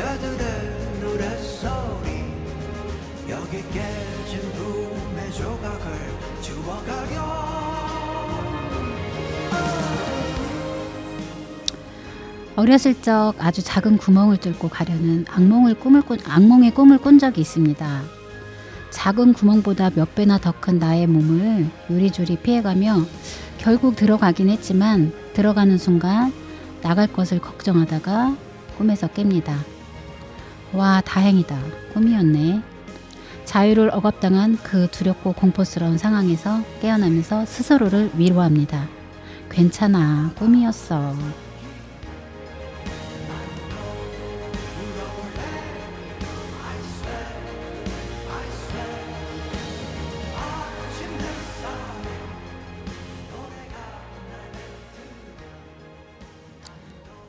새들의 노랫소리 여기 깨진 꿈의 조각을 지워가려. 어렸을 적 아주 작은 구멍을 뚫고 가려는 악몽의 꿈을 꾼 적이 있습니다. 작은 구멍보다 몇 배나 더 큰 나의 몸을 요리조리 피해가며 결국 들어가긴 했지만 들어가는 순간 나갈 것을 걱정하다가 꿈에서 깹니다. 와, 다행이다. 꿈이었네. 자유를 억압당한 그 두렵고 공포스러운 상황에서 깨어나면서 스스로를 위로합니다. 괜찮아, 꿈이었어.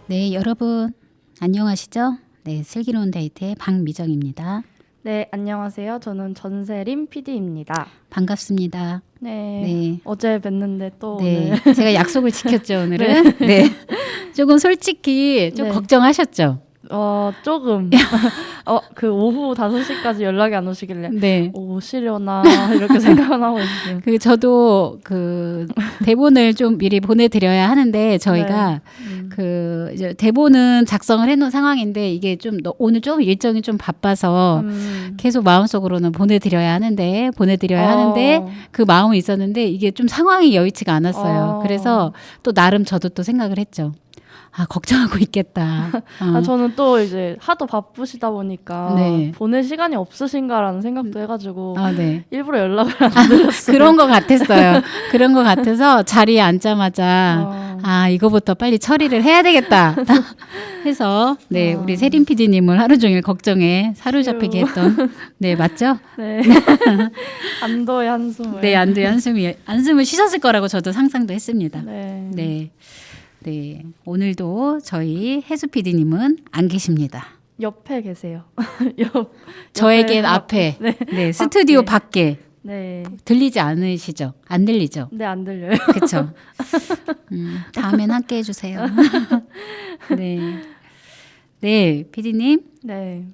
네, 여러분 안녕하시죠? 네, 슬기로운 데이트의 박미정입니다. 네, 안녕하세요. 저는 전세림 PD입니다. 반갑습니다. 네, 네. 어제 뵀는데 또 네, 오늘 제가 약속을 지켰죠, 오늘은. 네. 조금 솔직히 좀 네. 걱정하셨죠? 조금 그 오후 5시까지 연락이 안 오시길래 네. 오시려나 이렇게 생각을 하고 있어요. 저도 그 대본을 좀 미리 보내드려야 하는데 저희가 네. 그 이제 대본은 작성을 해놓은 상황인데 이게 좀 오늘 좀 일정이 좀 바빠서 계속 마음속으로는 보내드려야 하는데 그 마음은 있었는데 이게 좀 상황이 여의치가 않았어요. 그래서 또 나름 저도 또 생각을 했죠. 아, 걱정하고 있겠다. 저는 또 이제 하도 바쁘시다 보니까 네. 보낼 시간이 없으신가라는 생각도 해가지고 네. 일부러 연락을 안 드렸어요. 그런 것 같았어요. 그런 것 같아서 자리에 앉자마자 이거부터 빨리 처리를 해야 되겠다 해서 네, 우리 세림 PD님을 하루 종일 걱정에 사로잡히게 했던 네, 맞죠? 네. 안도의 한숨을. 네, 안도의 한숨을 쉬셨을 거라고 저도 상상도 했습니다. 네. 네. 네, 오늘도 저희 혜수 PD님은 안 계십니다. 옆에 계세요. 저에겐 앞에, 네, 스튜디오 밖에 네. 들리지 않으시죠? 안 들리죠? 네, 안 들려요. 그렇죠. 다음엔 함께 해주세요. 네, 네, PD님. 네.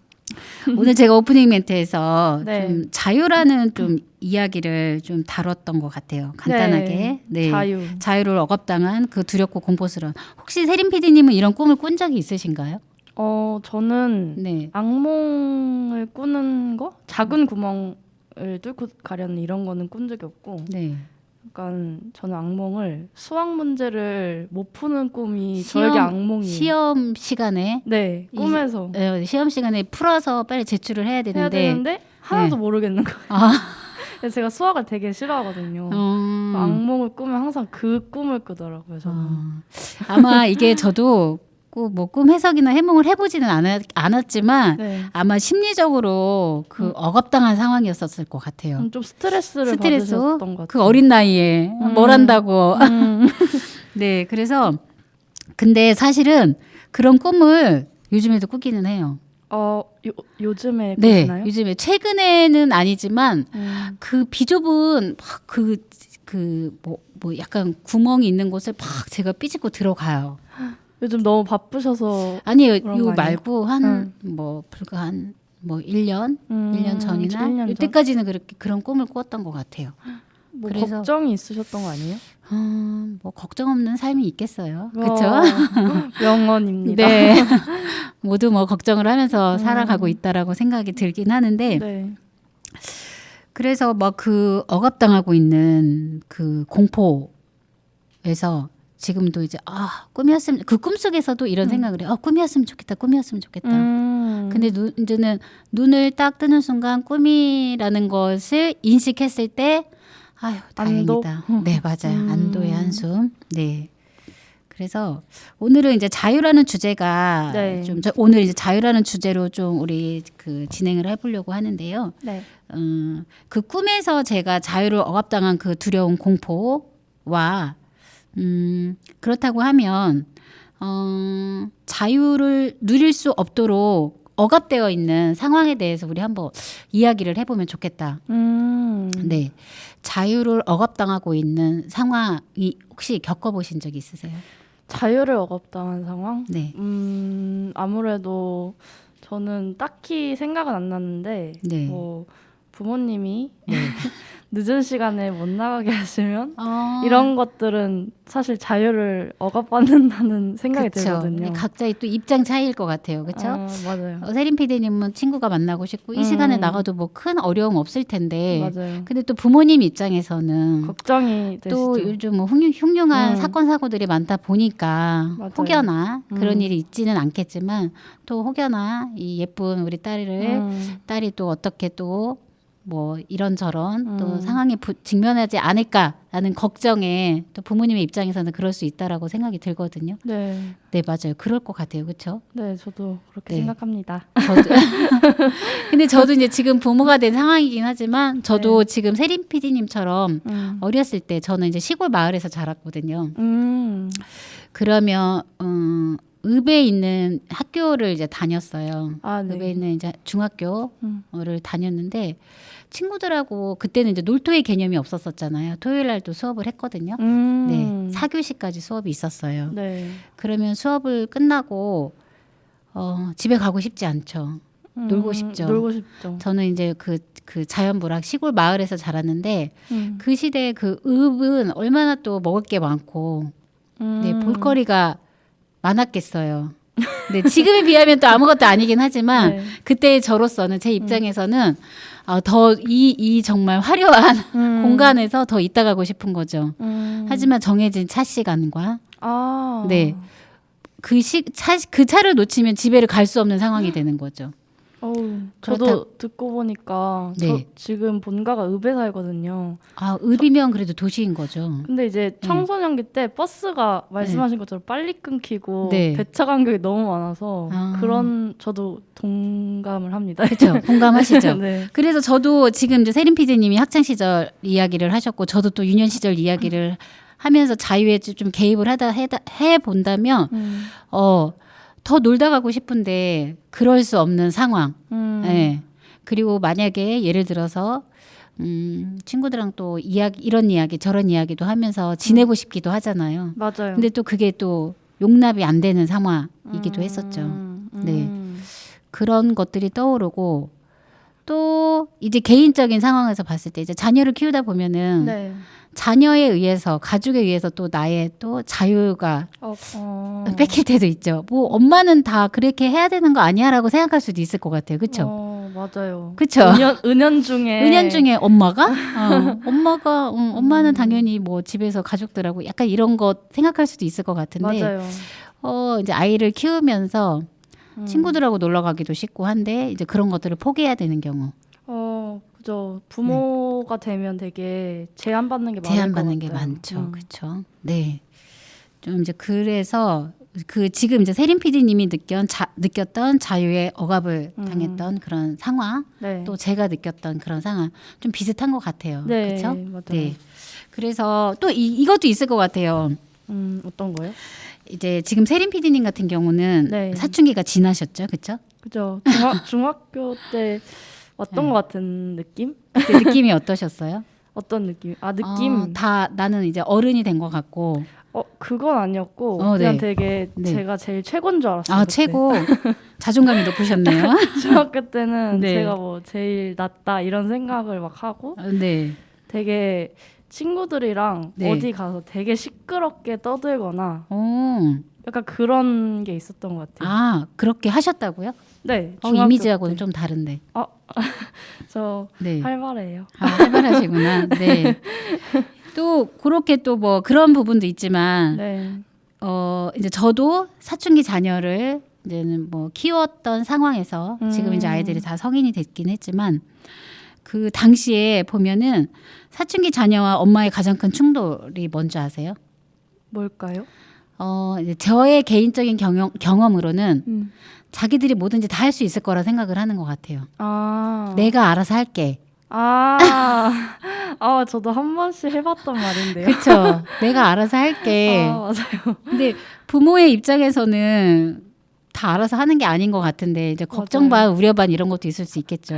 오늘 제가 오프닝 멘트에서 네. 좀 자유라는 좀 이야기를 좀 다뤘던 것 같아요. 간단하게. 네. 자유를 억압당한 그 두렵고 공포스러운. 혹시 세림 PD님은 이런 꿈을 꾼 적이 있으신가요? 저는 네. 악몽을 꾸는 거? 작은 구멍을 뚫고 가려는 이런 거는 꾼 적이 없고 네. 약간 저는 악몽을 수학 문제를 못 푸는 꿈이 저에게 악몽이에요. 시험 시간에? 네. 꿈에서. 시험 시간에 풀어서 빨리 제출을 해야 되는데 하나도 모르겠는 거예요. 그래서 제가 수학을 되게 싫어하거든요. 악몽을 꾸면 항상 그 꿈을 꾸더라고요. 저는. 아마 이게 저도 뭐 꿈 해석이나 해몽을 해보지는 않았지만 네. 아마 심리적으로 그 억압당한 상황이었을 것 같아요. 좀 스트레스를 받으셨던 것 같아요. 그 어린 나이에 뭘 한다고. 네, 그래서 근데 사실은 그런 꿈을 요즘에도 꾸기는 해요. 요즘에 네, 꾸시나요? 요즘에 최근에는 아니지만 그 비좁은 뭐 약간 구멍이 있는 곳을 막 제가 삐집고 들어가요. 요즘 너무 바쁘셔서 아니요, 요 아니에요? 말고 불과 한 1년 1년 전이나 1년 전? 이때까지는 그런 꿈을 꾸었던 것 같아요. 뭐 그래서 걱정이 있으셨던 거 아니에요? 뭐 걱정 없는 삶이 있겠어요. 그렇죠? 명언입니다. 네. 모두 뭐 걱정을 하면서 살아가고 있다라고 생각이 들긴 하는데 네. 그래서 막 그 억압당하고 있는 그 공포에서 지금도 이제 꿈이었으면 그 꿈속에서도 이런 생각을 해요. 꿈이었으면 좋겠다. 근데 이제는 눈을 딱 뜨는 순간 꿈이라는 것을 인식했을 때 아유, 다행이다. 네, 맞아요. 안도의 한숨. 네. 그래서 오늘은 이제 자유라는 주제가 네. 오늘 이제 자유라는 주제로 좀 우리 그 진행을 해보려고 하는데요. 네. 그 꿈에서 제가 자유를 억압당한 그 두려운 공포와 그렇다고 하면 자유를 누릴 수 없도록 억압되어 있는 상황에 대해서 우리 한번 이야기를 해보면 좋겠다. 네, 자유를 억압당하고 있는 상황이 혹시 겪어보신 적 있으세요? 자유를 억압당한 상황? 네. 아무래도 저는 딱히 생각은 안 났는데 네. 뭐 부모님이 네. 늦은 시간에 못 나가게 하시면 이런 것들은 사실 자유를 억압받는다는 생각이 그쵸. 들거든요. 각자의 또 입장 차이일 것 같아요. 그렇죠? 맞아요. 세린 PD님은 친구가 만나고 싶고 이 시간에 나가도 뭐 큰 어려움 없을 텐데 맞아요. 근데 또 부모님 입장에서는 걱정이 되시죠. 또 요즘 뭐 흉흉한 사건 사고들이 많다 보니까 맞아요. 혹여나 그런 일이 있지는 않겠지만 또 혹여나 이 예쁜 우리 딸이 또 어떻게 또 뭐 이런저런 또 상황에 직면하지 않을까라는 걱정에 또 부모님의 입장에서는 그럴 수 있다라고 생각이 들거든요. 네. 네, 맞아요. 그럴 것 같아요. 그렇죠? 네, 저도 그렇게 네. 생각합니다. 저도 근데 저도 이제 지금 부모가 된 상황이긴 하지만 저도 지금 세린 PD님처럼 어렸을 때 저는 이제 시골 마을에서 자랐거든요. 그러면 읍에 있는 학교를 이제 다녔어요. 네. 읍에 있는 이제 중학교를 다녔는데 친구들하고 그때는 이제 놀토의 개념이 없었었잖아요. 토요일 날도 수업을 했거든요. 네, 4교시까지 수업이 있었어요. 네. 그러면 수업을 끝나고 집에 가고 싶지 않죠. 놀고 싶죠. 놀고 싶죠. 저는 이제 그 자연부락 시골 마을에서 자랐는데 그 시대에 그 읍은 얼마나 또 먹을 게 많고 네, 볼거리가 많았겠어요. 네, 지금에 비하면 또 아무것도 아니긴 하지만 네. 그때 저로서는 제 입장에서는 더 이 정말 화려한 공간에서 더 있다 가고 싶은 거죠. 하지만 정해진 차 시간과 네, 그 차를 놓치면 집에를 갈 수 없는 상황이 되는 거죠. 저도 듣고 보니까 네. 저 지금 본가가 읍에 살거든요. 읍이면 그래도 도시인 거죠. 근데 이제 청소년기 때 버스가 말씀하신 것처럼 빨리 끊기고 네. 배차 간격이 너무 많아서 그런 저도 동감을 합니다. 그렇죠. 공감하시죠. 네. 그래서 저도 지금 이제 세린 PD님이 학창 시절 이야기를 하셨고 저도 또 유년 시절 이야기를 하면서 자유에 좀 개입을 해 본다면 더 놀다 가고 싶은데 그럴 수 없는 상황. 네. 그리고 만약에 예를 들어서 친구들랑 또 이런 이야기 저런 이야기도 하면서 지내고 싶기도 하잖아요. 맞아요. 근데 또 그게 또 용납이 안 되는 상황이기도 했었죠. 네. 그런 것들이 떠오르고 또 이제 개인적인 상황에서 봤을 때 이제 자녀를 키우다 보면은 네. 자녀에 의해서 가족에 의해서 또 나의 또 자유가 뺏길 때도 있죠. 뭐 엄마는 다 그렇게 해야 되는 거 아니야라고 생각할 수도 있을 것 같아요. 그렇죠? 맞아요. 그렇죠. 은연 중에 엄마가 엄마는 당연히 뭐 집에서 가족들하고 약간 이런 거 생각할 수도 있을 것 같은데 맞아요. 이제 아이를 키우면서 친구들하고 놀러 가기도 쉽고 한데 이제 그런 것들을 포기해야 되는 경우. 그죠. 부모가 되면 되게 제한받는 게 많을 제한받는 것 게 같아요. 많죠. 그렇죠. 네. 좀 이제 그래서 지금 이제 세린 PD님이 느꼈던 자유의 억압을 당했던 그런 상황, 네. 또 제가 느꼈던 그런 상황 좀 비슷한 것 같아요. 네, 그렇죠? 맞아요. 네. 그래서 또 이것도 있을 것 같아요. 어떤 거요? 이제 지금 세린 PD님 같은 경우는 네. 사춘기가 지나셨죠, 그렇죠? 그죠. 중학교 때 왔던 것 같은 느낌? 그때 느낌이 어떠셨어요? 어떤 느낌? 느낌. 다 나는 이제 어른이 된 것 같고. 그건 아니었고 그냥 네. 되게 네. 제가 제일 최고인 줄 알았어요. 그때. 최고. 자존감이 높으셨네요. 중학교 때는 네. 제가 뭐 제일 낫다 이런 생각을 막 하고 네. 되게 친구들이랑 네. 어디 가서 되게 시끄럽게 떠들거나 오. 약간 그런 게 있었던 것 같아요. 그렇게 하셨다고요? 네. 중학교 이미지하고는 때. 좀 다른데. 저 네. 활발해요. 활발하시구나. 네. 또 그렇게 또 뭐 그런 부분도 있지만 네. 이제 저도 사춘기 자녀를 이제는 뭐 키웠던 상황에서 지금 이제 아이들이 다 성인이 됐긴 했지만 그 당시에 보면은 사춘기 자녀와 엄마의 가장 큰 충돌이 뭔지 아세요? 뭘까요? 이제 저의 개인적인 경험으로는 자기들이 뭐든지 다 할 수 있을 거라 생각을 하는 것 같아요. 내가 알아서 할게. 저도 한 번씩 해봤던 말인데요. 그렇죠. 내가 알아서 할게. 맞아요. 근데 부모의 입장에서는 다 알아서 하는 게 아닌 것 같은데 이제 걱정 반, 우려 반 이런 것도 있을 수 있겠죠.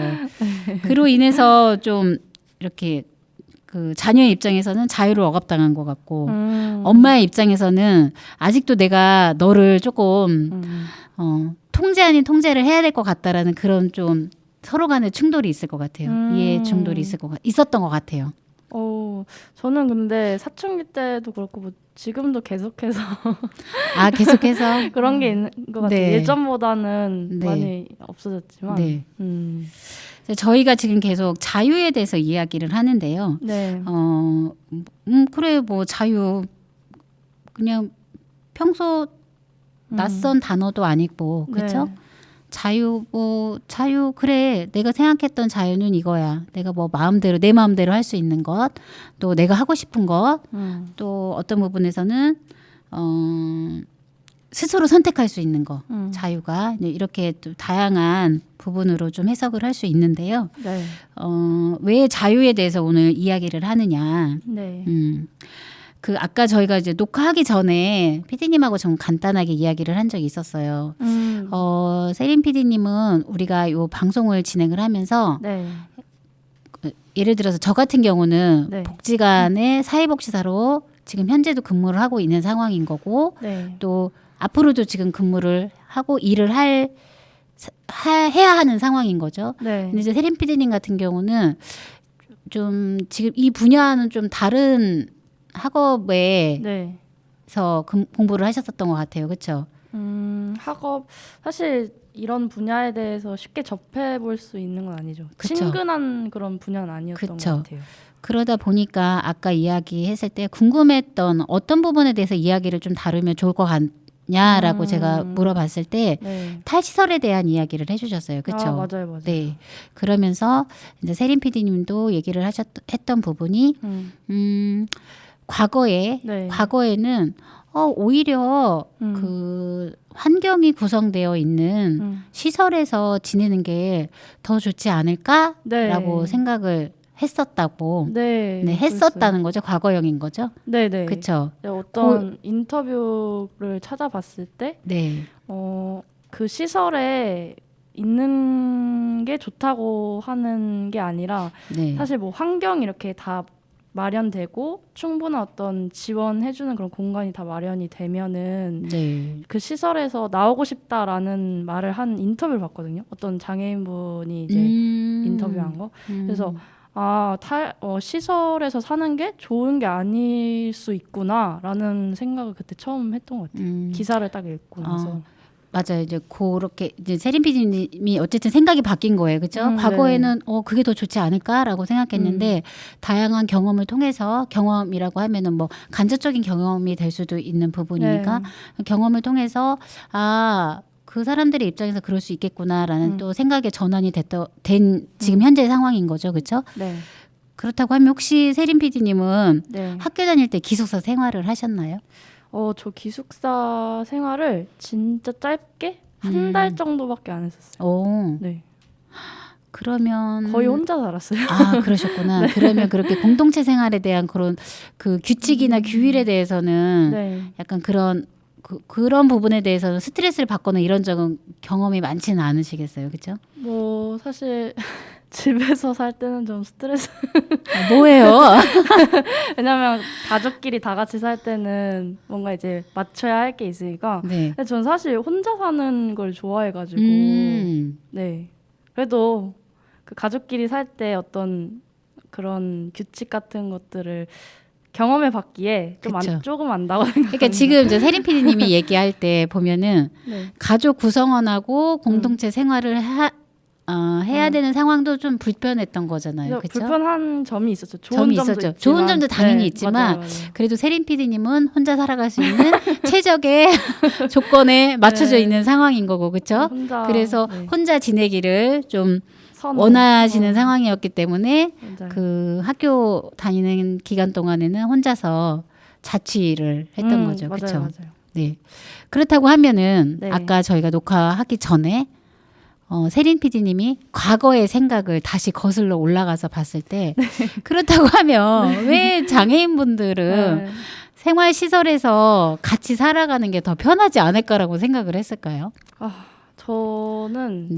그로 인해서 좀 이렇게 그 자녀의 입장에서는 자유를 억압당한 것 같고 엄마의 입장에서는 아직도 내가 너를 조금 통제 아닌 통제를 해야 될 것 같다라는 그런 좀 서로 간의 충돌이 있을 것 같아요. 이해 충돌이 있었던 것 같아요. 저는 근데 사춘기 때도 그렇고 뭐 지금도 계속해서 계속해서 그런 게 있는 것 같아요. 네. 예전보다는 네. 많이 없어졌지만. 네. 저희가 지금 계속 자유에 대해서 이야기를 하는데요. 네. 그래 뭐 자유 그냥 평소 낯선 단어도 아니고 그렇죠? 네. 자유 그래 내가 생각했던 자유는 이거야. 내가 뭐 내 마음대로 할 수 있는 것, 또 내가 하고 싶은 것, 또 어떤 부분에서는 스스로 선택할 수 있는 거, 자유가 이렇게 또 다양한 부분으로 좀 해석을 할 수 있는데요. 네. 왜 자유에 대해서 오늘 이야기를 하느냐? 네. 그 아까 저희가 이제 녹화하기 전에 PD님하고 좀 간단하게 이야기를 한 적이 있었어요. 세린 PD님은 우리가 요 방송을 진행을 하면서 네. 예를 들어서 저 같은 경우는 네. 복지관의 사회복지사로 지금 현재도 근무를 하고 있는 상황인 거고 네. 또 앞으로도 지금 근무를 하고 일을 해야 하는 상황인 거죠. 네. 근데 이제 세린 PD님 같은 경우는 좀 지금 이 분야는 좀 다른 학업에서 네. 공부를 하셨었던 것 같아요. 그렇죠? 학업 사실 이런 분야에 대해서 쉽게 접해볼 수 있는 건 아니죠. 그쵸. 친근한 그런 분야는 아니었던 그쵸. 것 같아요. 그러다 보니까 아까 이야기했을 때 궁금했던 어떤 부분에 대해서 이야기를 좀 다루면 좋을 것 같냐라고 제가 물어봤을 때 네. 탈시설에 대한 이야기를 해주셨어요. 그렇죠? 맞아요. 네. 그러면서 이제 세린 PD님도 얘기를 했던 부분이 과거에는 오히려 그 환경이 구성되어 있는 시설에서 지내는 게 더 좋지 않을까라고 생각을 했었다고. 네, 했었다는 거죠. 과거형인 거죠. 네네. 그렇죠. 어떤 인터뷰를 찾아봤을 때, 네. 그 시설에 있는 게 좋다고 하는 게 아니라 네. 사실 뭐 환경이 이렇게 다 마련되고 충분한 어떤 지원해주는 그런 공간이 다 마련이 되면은 네. 그 시설에서 나오고 싶다라는 말을 한 인터뷰를 봤거든요. 어떤 장애인분이 이제 인터뷰한 거. 그래서 시설에서 사는 게 좋은 게 아닐 수 있구나라는 생각을 그때 처음 했던 것 같아요. 기사를 딱 읽고 나서. 맞아요. 이제 그렇게 이제 세린 PD님이 어쨌든 생각이 바뀐 거예요. 그렇죠? 과거에는 그게 더 좋지 않을까라고 생각했는데 다양한 경험을 통해서 경험이라고 하면은 뭐 간접적인 경험이 될 수도 있는 부분이니까 경험을 통해서 그 사람들의 입장에서 그럴 수 있겠구나라는 또 생각의 전환이 된 지금 현재 상황인 거죠. 그렇죠? 네. 그렇다고 하면 혹시 세린 PD님은 네. 학교 다닐 때 기숙사 생활을 하셨나요? 저 기숙사 생활을 진짜 짧게 한 달 정도밖에 안 했었어요. 네. 그러면 거의 혼자 살았어요. 그러셨구나. 그러면 그렇게 공동체 생활에 대한 그런 그 규칙이나 규율에 대해서는 약간 그런 부분에 대해서는 스트레스를 받거나 이런 적은 경험이 많지는 않으시겠어요, 그렇죠? 뭐 사실 집에서 살 때는 좀 스트레스. 뭐예요? 왜냐면 가족끼리 다 같이 살 때는 뭔가 이제 맞춰야 할 게 있으니까. 네. 근데 전 사실 혼자 사는 걸 좋아해가지고. 네. 그래도 그 가족끼리 살 때 어떤 그런 규칙 같은 것들을 경험해 봤기에 조금 안다고 생각합니다. 그러니까 지금 이제 세린 PD님이 얘기할 때 보면은 가족 구성원하고 공동체 생활을 해야 되는 상황도 좀 불편했던 거잖아요. 그렇죠? 불편한 점이 있었죠. 좋은 점도 있지만. 좋은 점도 당연히 있지만 맞아요. 그래도 세린 PD님은 혼자 살아갈 수 있는 최적의 조건에 맞춰져 있는 상황인 거고 그렇죠? 그래서 혼자 지내기를 좀 원하시는 상황이었기 때문에 그 학교 다니는 기간 동안에는 혼자서 자취를 했던 거죠. 그렇죠? 네. 그렇다고 하면은 아까 저희가 녹화하기 전에 세린 PD님이 과거의 생각을 다시 거슬러 올라가서 봤을 때 그렇다고 하면 왜 장애인분들은 생활시설에서 같이 살아가는 게 더 편하지 않을까라고 생각을 했을까요? 저는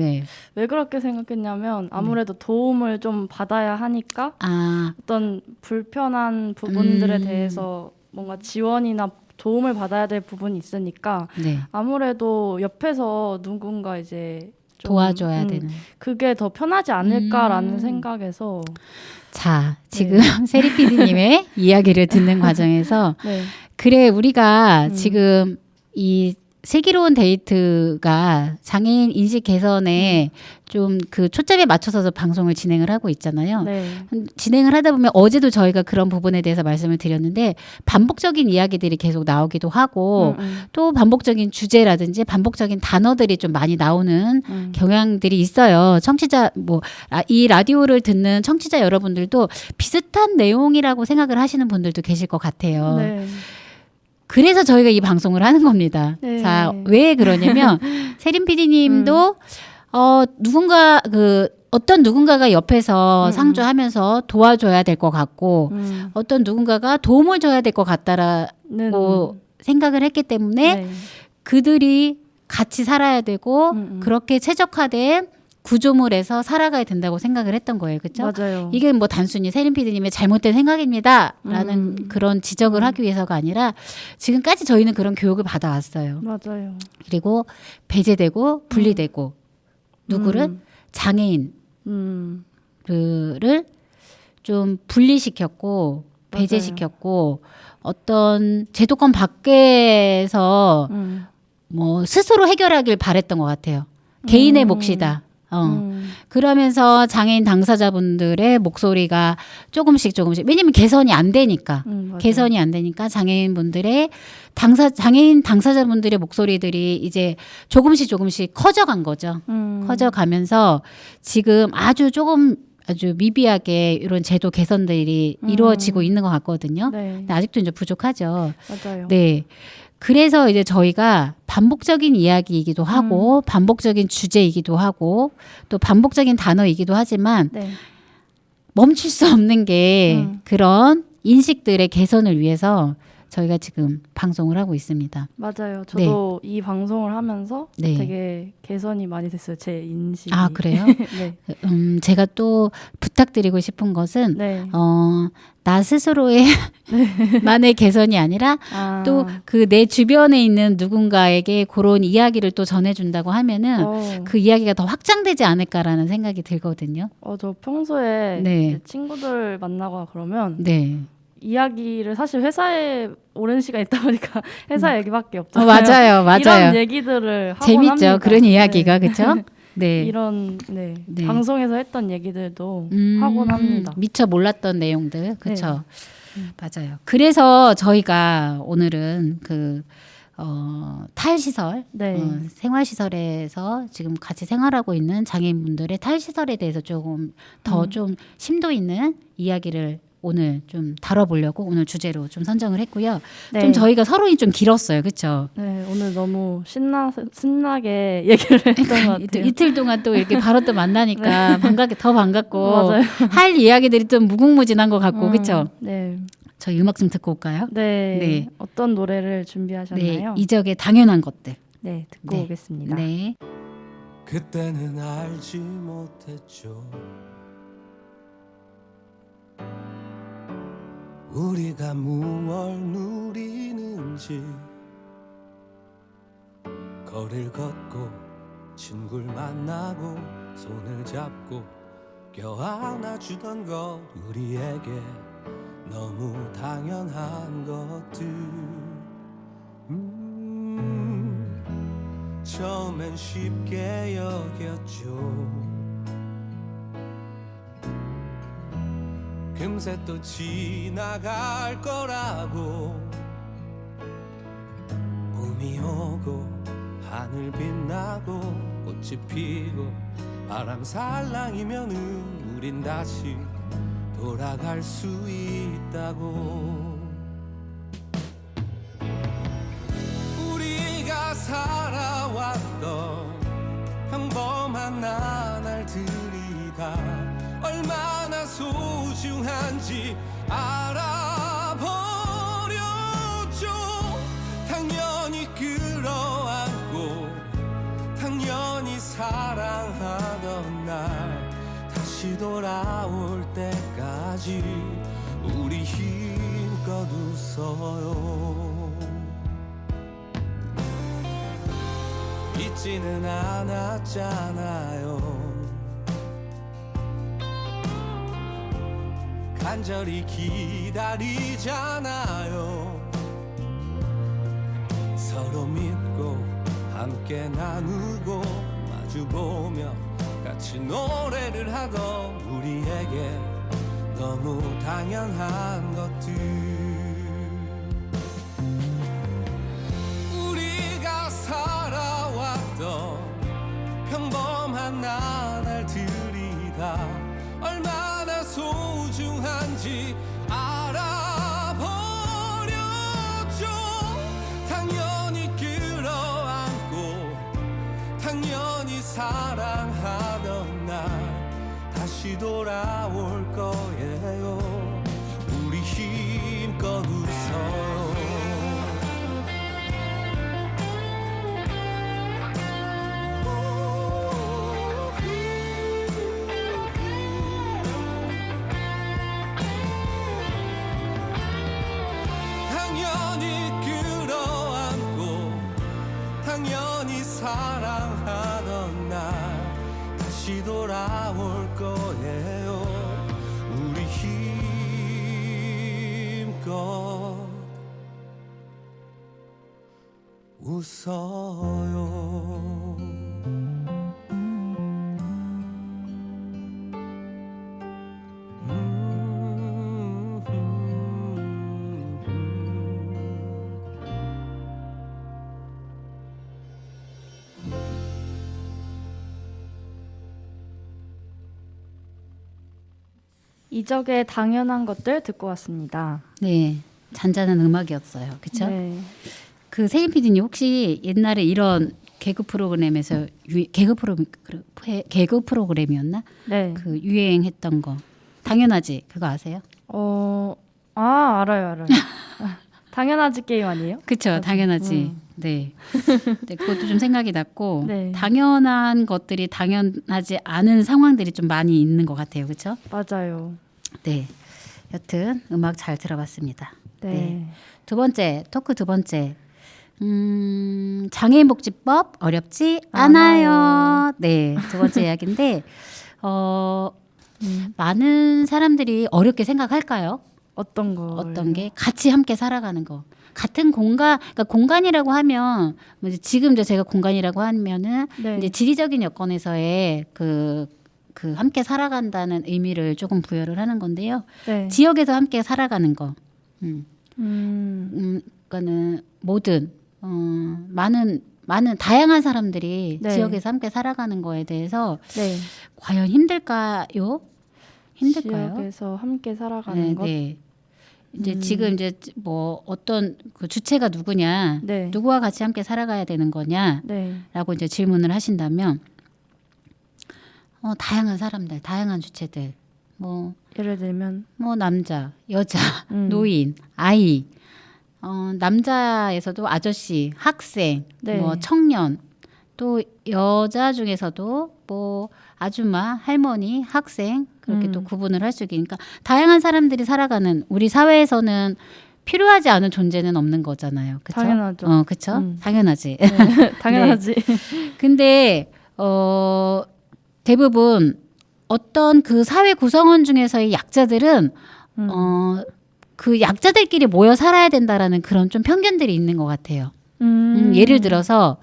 왜 그렇게 생각했냐면 아무래도 도움을 좀 받아야 하니까 어떤 불편한 부분들에 대해서 뭔가 지원이나 도움을 받아야 될 부분이 있으니까 네. 아무래도 옆에서 누군가 이제 좀, 도와줘야 되는. 그게 더 편하지 않을까라는 생각에서 자, 지금 세리 PD님의 이야기를 듣는 과정에서 네. 그래 우리가 지금 이 슬기로운 데이트가 장애인 인식 개선에 좀 그 초점에 맞춰서 방송을 진행을 하고 있잖아요. 네. 진행을 하다 보면 어제도 저희가 그런 부분에 대해서 말씀을 드렸는데 반복적인 이야기들이 계속 나오기도 하고 또 반복적인 주제라든지 반복적인 단어들이 좀 많이 나오는 경향들이 있어요. 청취자 이 라디오를 듣는 청취자 여러분들도 비슷한 내용이라고 생각을 하시는 분들도 계실 것 같아요. 네. 그래서 저희가 이 방송을 하는 겁니다. 네. 자, 왜 그러냐면 세림 PD님도 어떤 누군가가 옆에서 상주하면서 도와줘야 될 것 같고 어떤 누군가가 도움을 줘야 될 것 같다라고 생각을 했기 때문에 네. 그들이 같이 살아야 되고 그렇게 최적화된 구조물에서 살아가야 된다고 생각을 했던 거예요. 그렇죠? 맞아요. 이게 뭐 단순히 세림 PD님의 잘못된 생각입니다라는 그런 지적을 하기 위해서가 아니라 지금까지 저희는 그런 교육을 받아왔어요. 맞아요. 그리고 배제되고 분리되고 누구를 장애인 그를 좀 분리시켰고 배제시켰고 어떤 제도권 밖에서 뭐 스스로 해결하길 바랬던 것 같아요. 개인의 몫이다. 그러면서 장애인 당사자분들의 목소리가 조금씩 왜냐면 개선이 안 되니까 장애인 당사자분들의 목소리들이 이제 조금씩 커져간 거죠. 커져가면서 지금 아주 미비하게 이런 제도 개선들이 이루어지고 있는 것 같거든요. 네. 근데 아직도 이제 부족하죠. 맞아요. 네. 그래서 이제 저희가 반복적인 이야기이기도 하고 반복적인 주제이기도 하고 또 반복적인 단어이기도 하지만 네. 멈출 수 없는 게 그런 인식들의 개선을 위해서 저희가 지금 방송을 하고 있습니다. 맞아요. 저도 이 방송을 하면서 되게 개선이 많이 됐어요. 제 인식이. 아, 그래요? 네. 제가 또 부탁드리고 싶은 것은 나 스스로의 만의 개선이 아니라 또 그 내 주변에 있는 누군가에게 그런 이야기를 또 전해준다고 하면은 그 이야기가 더 확장되지 않을까라는 생각이 들거든요. 저 평소에 이제 친구들 만나고 그러면 이야기를 사실 회사에 오랜 시간 있다 보니까 회사 얘기밖에 없잖아요. 맞아요. 이런 얘기들을 하곤 재밌죠. 합니다. 그런 이야기가 그렇죠? 네. 이런 방송에서 했던 얘기들도 하곤 합니다. 미처 몰랐던 내용들 그렇죠. 맞아요. 그래서 저희가 오늘은 탈시설, 생활시설에서 지금 같이 생활하고 있는 장애인분들의 탈시설에 대해서 조금 더 좀 심도 있는 이야기를 오늘 좀 다뤄보려고 오늘 주제로 좀 선정을 했고요. 좀 저희가 서론이 좀 길었어요. 그렇죠? 네, 오늘 너무 신나게 얘기를 했던 것 같아요. 이틀 동안 또 이렇게 바로 또 만나니까 더 반갑고 맞아요. 할 이야기들이 좀 무궁무진한 것 같고 그렇죠? 네. 저희 음악 좀 듣고 올까요? 네. 어떤 노래를 준비하셨나요? 이적의 당연한 것들. 네, 듣고 오겠습니다. 네. 그때는 알지 못했죠. 우리가 무얼 누리는지. 거리를 걷고 친구를 만나고 손을 잡고 껴안아주던 것 우리에게 너무 당연한 것들. 처음엔 쉽게 여겼죠. 금세 또 지나갈 거라고. 봄이 오고 하늘 빛나고 꽃이 피고 바람 살랑이면은 우린 다시 돌아갈 수 있다고. 우리가 살아왔던 평범한 나날들이 다 얼마나 소중한지 알아버렸죠. 당연히 끌어안고 당연히 사랑하던 날 다시 돌아올 때까지 우리 힘껏 웃어요. 같지는 않았잖아요. 간절히 기다리잖아요. 서로 믿고 함께 나누고 마주보며 같이 노래를 하던 우리에게 너무 당연한 것들, 우리가 살아왔던 평범한 나날들이 다 얼마나 소중한지 알아버렸죠. 당연히 끌어안고 당연히 사랑하던 날 다시 돌아올 거예요. 우리 힘껏 웃어요. 당연히 끌어안고 당연히 사랑하던 날 다시 돌아올 거예요. 우리 힘껏 웃어요. 이적의 당연한 것들 듣고 왔습니다. 네, 잔잔한 음악이었어요. 그렇죠? 네. 그 세인 PD님 혹시 옛날에 이런 개그 프로그램에서 개그 프로그램이었나? 네. 그 유행했던 거 당연하지 그거 아세요? 알아요. 당연하지 게임 아니에요? 그렇죠, 당연하지. 네. 네, 그것도 좀 생각이 났고 네. 당연한 것들이 당연하지 않은 상황들이 좀 많이 있는 것 같아요, 그렇죠? 맞아요. 네. 여튼 음악 잘 들어봤습니다. 네. 두 번째 토크 두 번째. 장애인 복지법 어렵지 않아요. 네, 두 번째 이야기인데 많은 사람들이 어렵게 생각할까요? 어떤 거? 어떤 게 같이 함께 살아가는 거. 같은 공간, 그러니까 공간이라고 하면 뭐 이제 지금 이제 제가 공간이라고 하면은 네. 이제 지리적인 여건에서의 그 함께 살아간다는 의미를 조금 부여를 하는 건데요. 네. 지역에서 함께 살아가는 거. 그러니까는 모든 많은 다양한 사람들이 네. 지역에서 함께 살아가는 거에 대해서 네. 과연 힘들까요? 힘들까요? 지역에서 함께 살아가는 것. 네. 이제 지금 이제 뭐 어떤 그 주체가 누구냐, 네. 누구와 같이 함께 살아가야 되는 거냐라고 네. 이제 질문을 하신다면, 다양한 사람들, 다양한 주체들, 뭐 예를 들면 남자, 여자, 노인, 아이, 남자에서도 아저씨, 학생, 네. 뭐 청년, 또 여자 중에서도 뭐 아줌마, 할머니, 학생 그렇게 또 구분을 할 수 있으니까 다양한 사람들이 살아가는 우리 사회에서는 필요하지 않은 존재는 없는 거잖아요. 그쵸? 당연하죠. 그렇죠? 당연하지. 네. 당연하지. 근데 대부분 어떤 그 사회 구성원 중에서의 약자들은 그 약자들끼리 모여 살아야 된다라는 그런 좀 편견들이 있는 것 같아요. 예를 들어서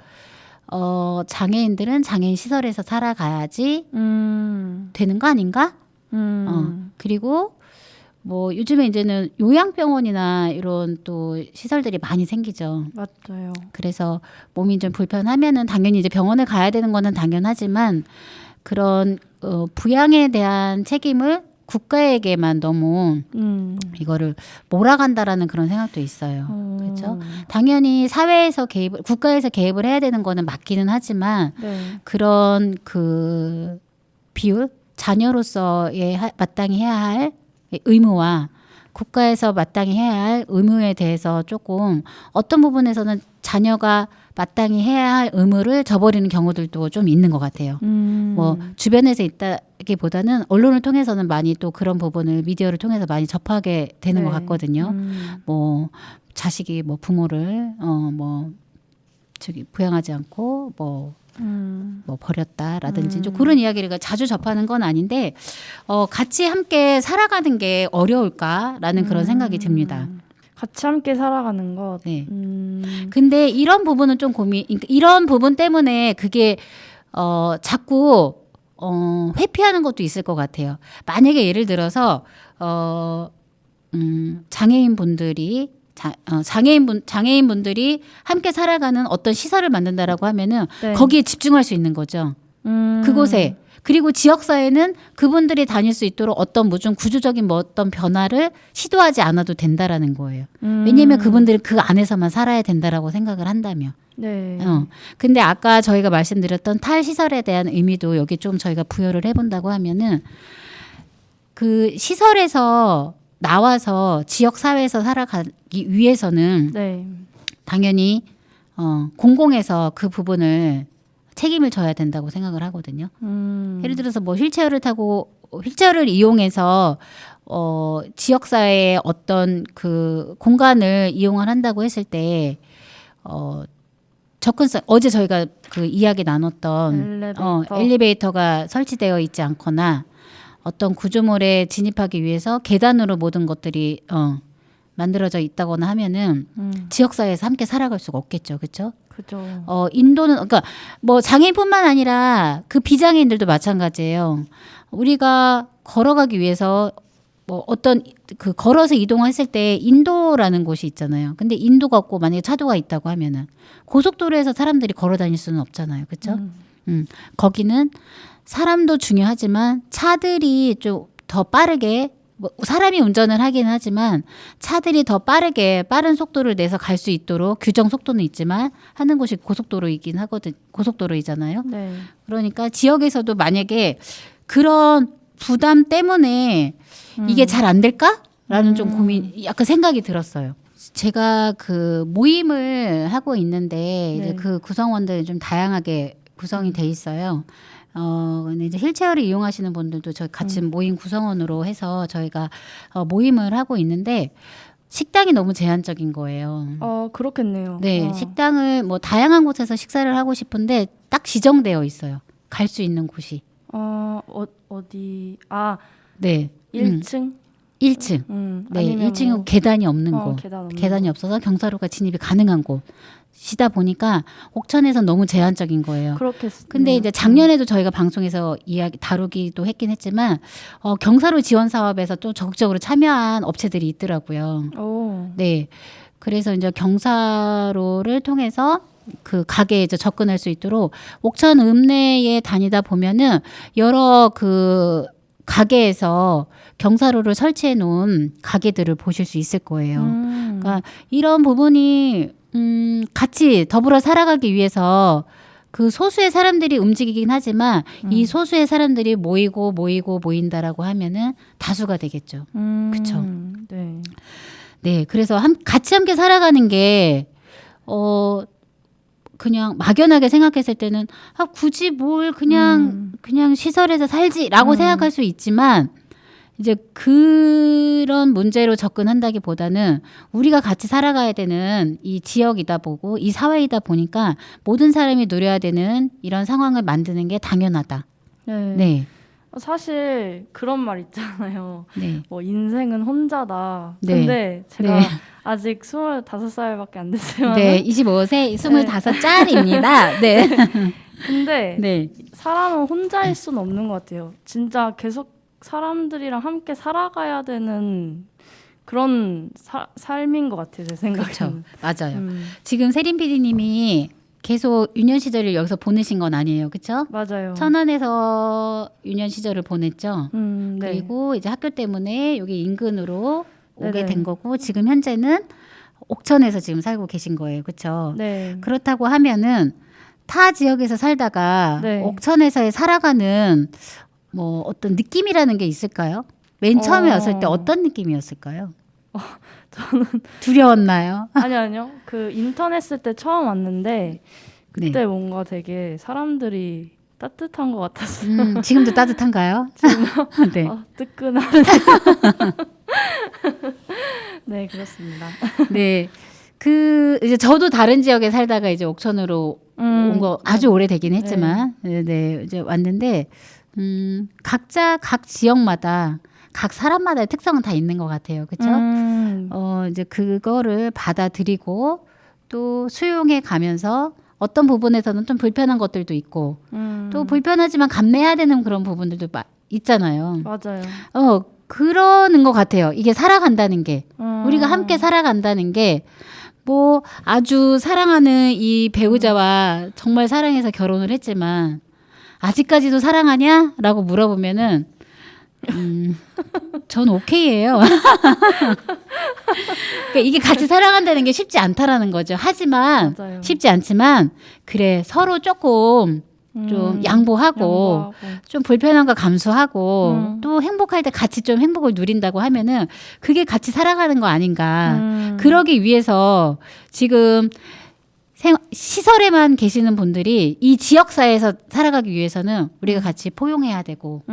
장애인들은 장애인 시설에서 살아가야지 되는 거 아닌가? 그리고 뭐 요즘에 이제는 요양병원이나 이런 또 시설들이 많이 생기죠. 맞아요. 그래서 몸이 좀 불편하면은 당연히 이제 병원을 가야 되는 거는 당연하지만 그런 부양에 대한 책임을 국가에게만 너무 이거를 몰아간다라는 그런 생각도 있어요. 그렇죠? 당연히 사회에서 국가에서 개입을 해야 되는 거는 맞기는 하지만 네. 그런 그 비율, 자녀로서의 마땅히 해야 할 의무와 국가에서 마땅히 해야 할 의무에 대해서 조금 어떤 부분에서는 자녀가 마땅히 해야 할 의무를 저버리는 경우들도 좀 있는 것 같아요. 뭐 주변에서 있다기보다는 언론을 통해서는 많이 또 그런 부분을 미디어를 통해서 많이 접하게 되는 것 같거든요. 뭐 자식이 뭐 부모를 부양하지 않고 뭐 뭐 버렸다라든지 좀 그런 이야기를 자주 접하는 건 아닌데 같이 함께 살아가는 게 어려울까라는 그런 생각이 듭니다. 같이 함께 살아가는 것. 네. 근데 이런 부분은 좀 이런 부분 때문에 그게 자꾸 회피하는 것도 있을 것 같아요. 만약에 예를 들어서 장애인분들이 장애인분들이 함께 살아가는 어떤 시설을 만든다라고 하면은 네. 거기에 집중할 수 있는 거죠. 그곳에. 그리고 지역사회는 그분들이 다닐 수 있도록 어떤 좀 구조적인 뭐 어떤 변화를 시도하지 않아도 된다라는 거예요. 왜냐하면 그분들은 그 안에서만 살아야 된다라고 생각을 한다며. 네. 근데 아까 저희가 말씀드렸던 탈시설에 대한 의미도 여기 좀 저희가 부여를 해본다고 하면은 그 시설에서 나와서 지역사회에서 살아가기 위해서는 네. 당연히 공공에서 그 부분을 책임을 져야 된다고 생각을 하거든요. 예를 들어서 뭐 휠체어를 이용해서 지역사회의 어떤 그 공간을 이용을 한다고 했을 때 접근성 어제 저희가 그 이야기 나눴던 엘리베이터가 설치되어 있지 않거나 어떤 구조물에 진입하기 위해서 계단으로 모든 것들이 만들어져 있다거나 하면은 지역사회에서 함께 살아갈 수가 없겠죠, 그렇죠? 그죠. 인도는 그러니까 뭐 장애인뿐만 아니라 그 비장애인들도 마찬가지예요. 우리가 걸어가기 위해서 뭐 어떤 그 걸어서 이동했을 때 인도라는 곳이 있잖아요. 근데 인도가 없고 만약에 차도가 있다고 하면은 고속도로에서 사람들이 걸어 다닐 수는 없잖아요, 그렇죠? 거기는 사람도 중요하지만 차들이 좀 더 빠르게 뭐 사람이 운전을 하긴 하지만 차들이 더 빠른 속도를 내서 갈 수 있도록 규정 속도는 있지만 하는 곳이 고속도로이긴 하거든. 고속도로이잖아요. 네. 그러니까 지역에서도 만약에 그런 부담 때문에 이게 잘 안 될까라는 좀 약간 생각이 들었어요. 제가 그 모임을 하고 있는데 이제 네. 그 구성원들이 좀 다양하게 구성이 돼 있어요. 근데 이제 휠체어를 이용하시는 분들도 저희 같이 모임 구성원으로 해서 저희가 모임을 하고 있는데 식당이 너무 제한적인 거예요. 그렇겠네요. 네, 식당을 뭐 다양한 곳에서 식사를 하고 싶은데 딱 지정되어 있어요. 갈 수 있는 곳이. 어디? 네. 1층? 1층. 네, 아니면 1층은 뭐 계단이 없는 곳. 계단이 없어서 경사로가 진입이 가능한 곳이다 보니까 옥천에선 너무 제한적인 거예요. 그렇겠어요. 근데 이제 작년에도 저희가 방송에서 다루기도 했긴 했지만 경사로 지원 사업에서 또 적극적으로 참여한 업체들이 있더라고요. 네. 그래서 이제 경사로를 통해서 그 가게에 이제 접근할 수 있도록 옥천 읍내에 다니다 보면은 여러 그 가게에서 경사로를 설치해 놓은 가게들을 보실 수 있을 거예요. 그러니까 이런 부분이 같이 더불어 살아가기 위해서 그 소수의 사람들이 움직이긴 하지만 이 소수의 사람들이 모인다라고 하면은 다수가 되겠죠. 그렇죠. 네. 네, 그래서 같이 함께 살아가는 게 그냥 막연하게 생각했을 때는 굳이 뭘 그냥 시설에서 살지라고 생각할 수 있지만 이제 그런 문제로 접근한다기보다는 우리가 같이 살아가야 되는 이 지역이다 보고 이 사회이다 보니까 모든 사람이 누려야 되는 이런 상황을 만드는 게 당연하다. 네. 네. 사실 그런 말 있잖아요. 네. 뭐 인생은 혼자다. 네. 근데 제가 네. 아직 25살밖에 안 됐지만 네, 25세 25짤입니다. 네. 근데 네. 사람은 혼자일 수는 없는 것 같아요. 진짜 계속 사람들이랑 함께 살아가야 되는 그런 삶인 것 같아요. 제 생각에는. 그렇죠. 맞아요. 지금 세린 PD님이 계속 유년 시절을 여기서 보내신 건 아니에요. 그렇죠? 맞아요. 천안에서 유년 시절을 보냈죠. 네. 그리고 이제 학교 때문에 여기 인근으로 오게 네네. 된 거고 지금 현재는 옥천에서 지금 살고 계신 거예요. 그렇죠? 네. 그렇다고 하면은 타 지역에서 살다가 네. 옥천에서 살아가는 뭐 어떤 느낌이라는 게 있을까요? 맨 처음에 왔을 때 어떤 느낌이었을까요? 저는 두려웠나요? 아니요. 그 인턴 했을 때 처음 왔는데 그때 네. 뭔가 되게 사람들이 따뜻한 것 같았어요. 지금도 따뜻한가요? 네. 뜨끈한. 네, 그렇습니다. 네. 이제 저도 다른 지역에 살다가 이제 옥천으로 온 거 아주 오래되긴 했지만 네, 이제 왔는데 각자 각 지역마다 각 사람마다의 특성은 다 있는 것 같아요. 그렇죠? 이제 그거를 받아들이고 또 수용해 가면서 어떤 부분에서는 좀 불편한 것들도 있고 또 불편하지만 감내해야 되는 그런 부분들도 있잖아요. 맞아요. 그러는 것 같아요. 이게 살아간다는 게 우리가 함께 살아간다는 게 뭐 아주 사랑하는 이 배우자와 정말 사랑해서 결혼을 했지만 아직까지도 사랑하냐? 라고 물어보면은 전 오케이예요. 그러니까 이게 같이 살아간다는 게 쉽지 않다라는 거죠. 하지만 맞아요. 쉽지 않지만 그래 서로 조금 좀 양보하고 좀 불편한 거 감수하고 또 행복할 때 같이 좀 행복을 누린다고 하면은 그게 같이 살아가는 거 아닌가. 그러기 위해서 지금 시설에만 계시는 분들이 이 지역사회에서 살아가기 위해서는 우리가 같이 포용해야 되고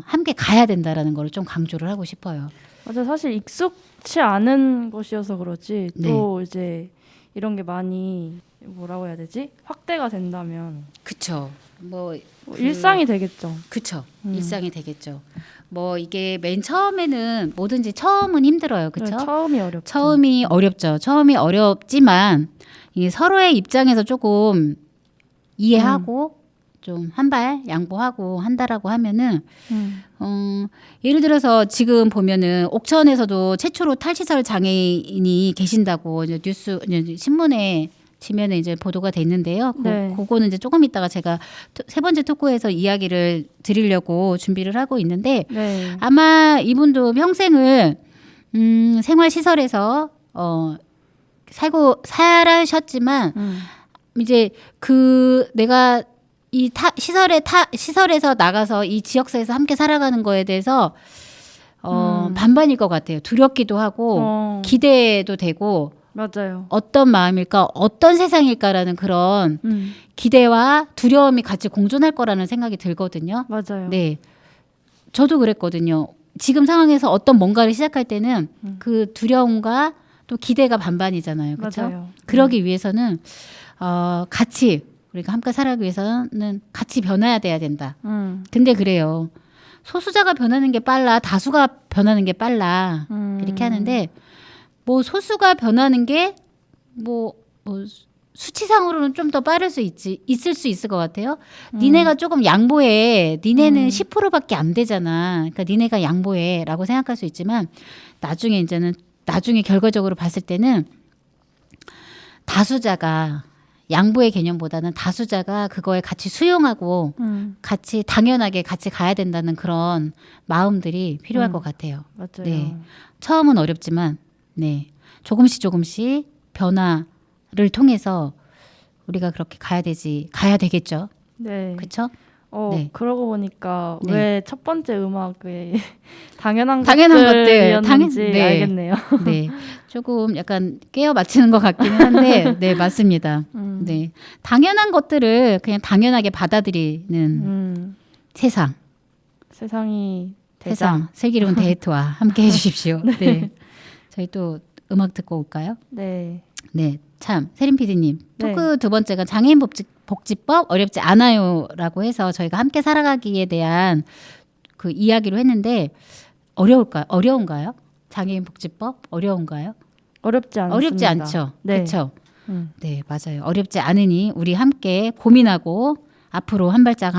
함께 가야 된다라는 걸 좀 강조를 하고 싶어요. 맞아, 사실 익숙치 않은 것이어서 그렇지 네. 또 이제 이런 게 많이 뭐라고 해야 되지? 확대가 된다면 그쵸. 일상이 되겠죠. 그쵸. 일상이 되겠죠. 뭐 이게 맨 처음에는 뭐든지 처음은 힘들어요. 그쵸? 네, 처음이 어렵죠. 처음이 어렵죠. 처음이 어렵지만 이 서로의 입장에서 조금 이해하고 좀 한 발 양보하고 한다라고 하면은 예를 들어서 지금 보면은 옥천에서도 최초로 탈시설 장애인이 계신다고 이제 신문에 지면에 이제 보도가 됐는데요. 네. 그거는 이제 조금 있다가 제가 세 번째 토크에서 이야기를 드리려고 준비를 하고 있는데 네. 아마 이분도 평생을 생활시설에서 살아셨지만 이제 내가 이 시설에서 나가서 이 지역사회에서 함께 살아가는 거에 대해서 반반일 것 같아요. 두렵기도 하고 기대도 되고 맞아요. 어떤 마음일까, 어떤 세상일까라는 그런 기대와 두려움이 같이 공존할 거라는 생각이 들거든요. 맞아요. 네, 저도 그랬거든요. 지금 상황에서 어떤 뭔가를 시작할 때는 그 두려움과 또 기대가 반반이잖아요. 그렇죠? 맞아요. 그러기 위해서는 같이 우리가 함께 살아가기 위해서는 같이 변해야 돼야 된다. 근데 그래요. 소수자가 변하는 게 빨라, 다수가 변하는 게 빨라. 이렇게 하는데 뭐 소수가 변하는 게 뭐 수치상으로는 좀 더 빠를 수 있을 수 있을 것 같아요. 니네가 조금 양보해. 니네는 10%밖에 안 되잖아. 그러니까 니네가 양보해라고 생각할 수 있지만 나중에 결과적으로 봤을 때는 다수자가 양보의 개념보다는 다수자가 그거에 같이 수용하고 같이 당연하게 같이 가야 된다는 그런 마음들이 필요할 것 같아요. 맞아요. 네. 처음은 어렵지만 조금씩 변화를 통해서 우리가 그렇게 가야 되겠죠. 네. 그렇죠? 네. 그러고 보니까 네. 왜 첫 번째 음악에 당연한 것들, 것들이었는지 네. 알겠네요. 네. 조금 약간 깨어 맞추는 것 같기는 한데, 네, 맞습니다. 네. 당연한 것들을 그냥 당연하게 받아들이는 세상. 세상이 세상, 슬기로운 데이트와 함께 해주십시오. 네. 저희 또 음악 듣고 올까요? 네. 네. 참, 세림 PD님. 네. 토크 두 번째가 장애인 복지법 어렵지 않아요라고 해서 저희가 함께 살아가기에 대한 그 이야기로 했는데 어려운가요? 장애인 복지법 어려운가요? 어렵지 않습니다. 어렵지 않죠. 네. 그렇죠. 네, 맞아요. 어렵지 않으니 우리 함께 고민하고 앞으로 한 발짝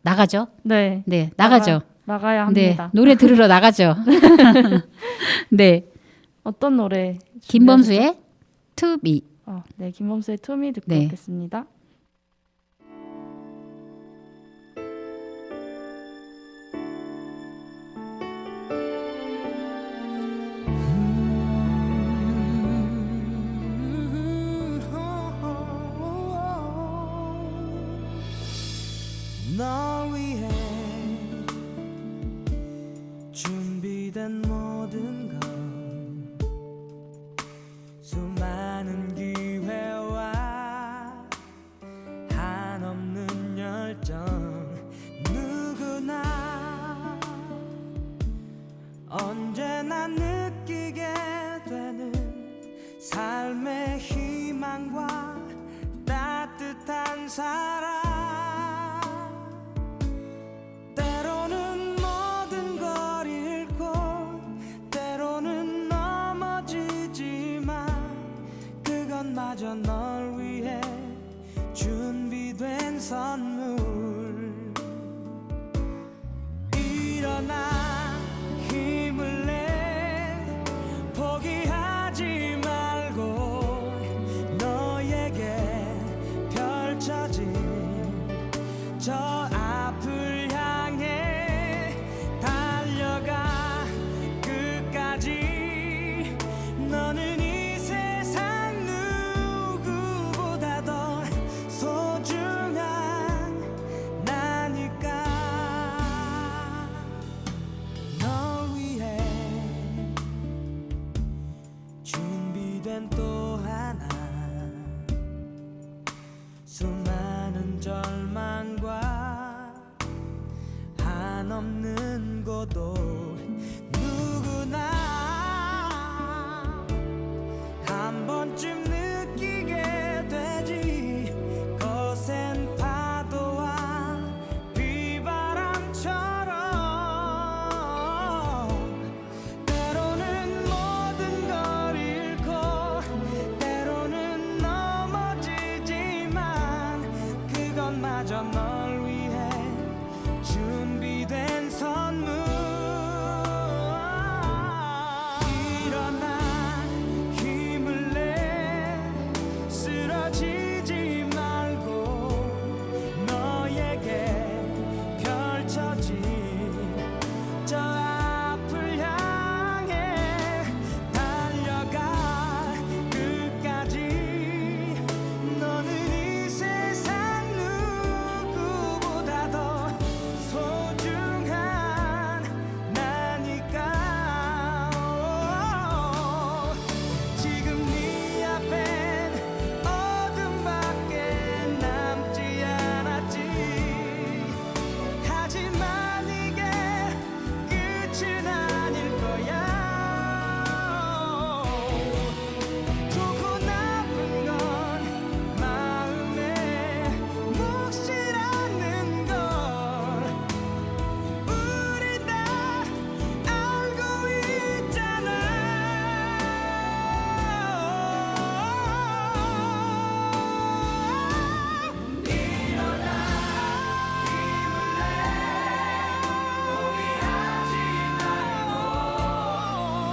나가죠. 네. 네, 나가죠. 나가야 네, 합니다. 노래 들으러 나가죠. 네, 어떤 노래? 김범수의 To Me. 네, 김범수의 투미 듣고 네. 오겠습니다. 널 위해 준비된 모든 건 수많은 기회와 한없는 열정 누구나 언제나 느끼게 되는 삶의 희망과 난 살아 때로는 모든 걸 잃고 때로는 넘어지지만 그것마저 널 위해 준비된 선물 일어나 힘을 내 포기하지 말고 너에게 펼쳐진 저 앞을 향해 달려가 끝까지 너는 이 세상 누구보다 더 소중한 나니까 널 위해 준비된 또 하나 수많은 절망과 한없는 고독 누구나 한 번쯤 느끼게 되지 거센 파도와 비바람처럼 때로는 모든 걸 잃고 때로는 넘어지지만 그것마저 널 위해 준비된 선물 일어나 힘을 내 쓰러지지 말고 너에게 펼쳐진 저 앞을 향해 달려가 끝까지 너는 이 세상 누구보다 더 소중한 나니까 지금 네 앞엔 어둠밖에 남지 않았지 하지만 이게 끝은 아닐 거야 좋고 나쁜 건 마음에 몫이 않는 걸 우리 다 알고 있잖아 일어나 힘을 내 포기하지 말고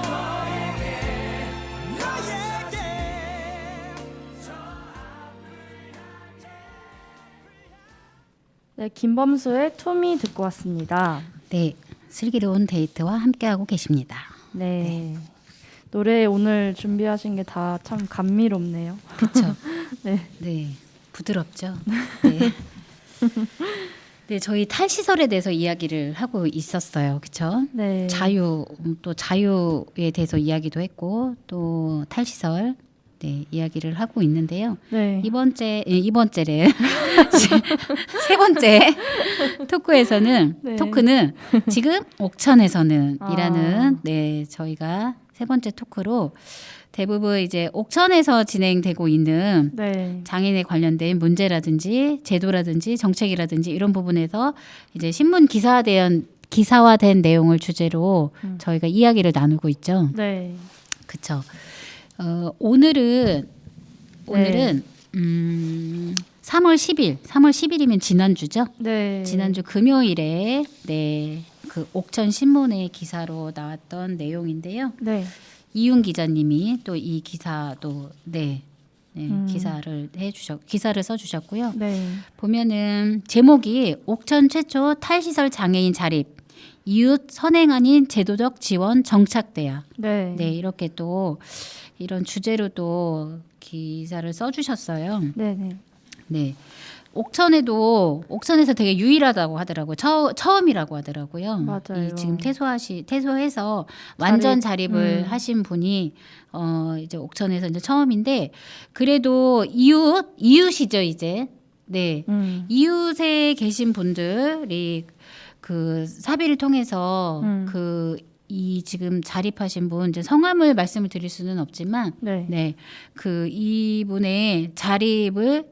너에게 네, 김범수의 투미 듣고 왔습니다. 네, 슬기로운 데이트와 함께하고 계십니다. 네. 노래 오늘 준비하신 게 다 참 감미롭네요. 그렇죠. 네. 네, 부드럽죠. 네. 네, 저희 탈시설에 대해서 이야기를 하고 있었어요. 그렇죠? 네. 또 자유에 대해서 이야기도 했고 또 탈시설 네, 이야기를 하고 있는데요. 네. 이번째래 세 번째 토크에서는 네. 토크는 지금 옥천에서는 아. 이라는 네, 저희가 세 번째 토크로 대부분 이제 옥천에서 진행되고 있는 네. 장애인에 관련된 문제라든지 제도라든지 정책이라든지 이런 부분에서 이제 신문 기사화된 내용을 주제로 저희가 이야기를 나누고 있죠. 네. 그렇죠. 오늘은 3월 10일이면 지난주죠. 네. 지난주 금요일에 네, 그 옥천 신문의 기사로 나왔던 내용인데요. 네. 이윤 기자님이 또 이 기사도 기사를 써주셨고요. 네. 보면은 제목이 옥천 최초 탈시설 장애인 자립 이웃 선행 아닌 제도적 지원 정착돼야. 네. 네, 이렇게 또 이런 주제로 또 기사를 써주셨어요. 네. 네. 네. 옥천에서 되게 유일하다고 하더라고요. 처음이라고 하더라고요. 맞아요. 이 지금 퇴소해서 완전 자립을 하신 분이 이제 옥천에서 이제 처음인데 그래도 이웃이죠 이제. 네. 이웃에 계신 분들이 그 사비를 통해서 이 지금 자립하신 분 이제 성함을 말씀을 드릴 수는 없지만 네. 네. 그 이분의 자립을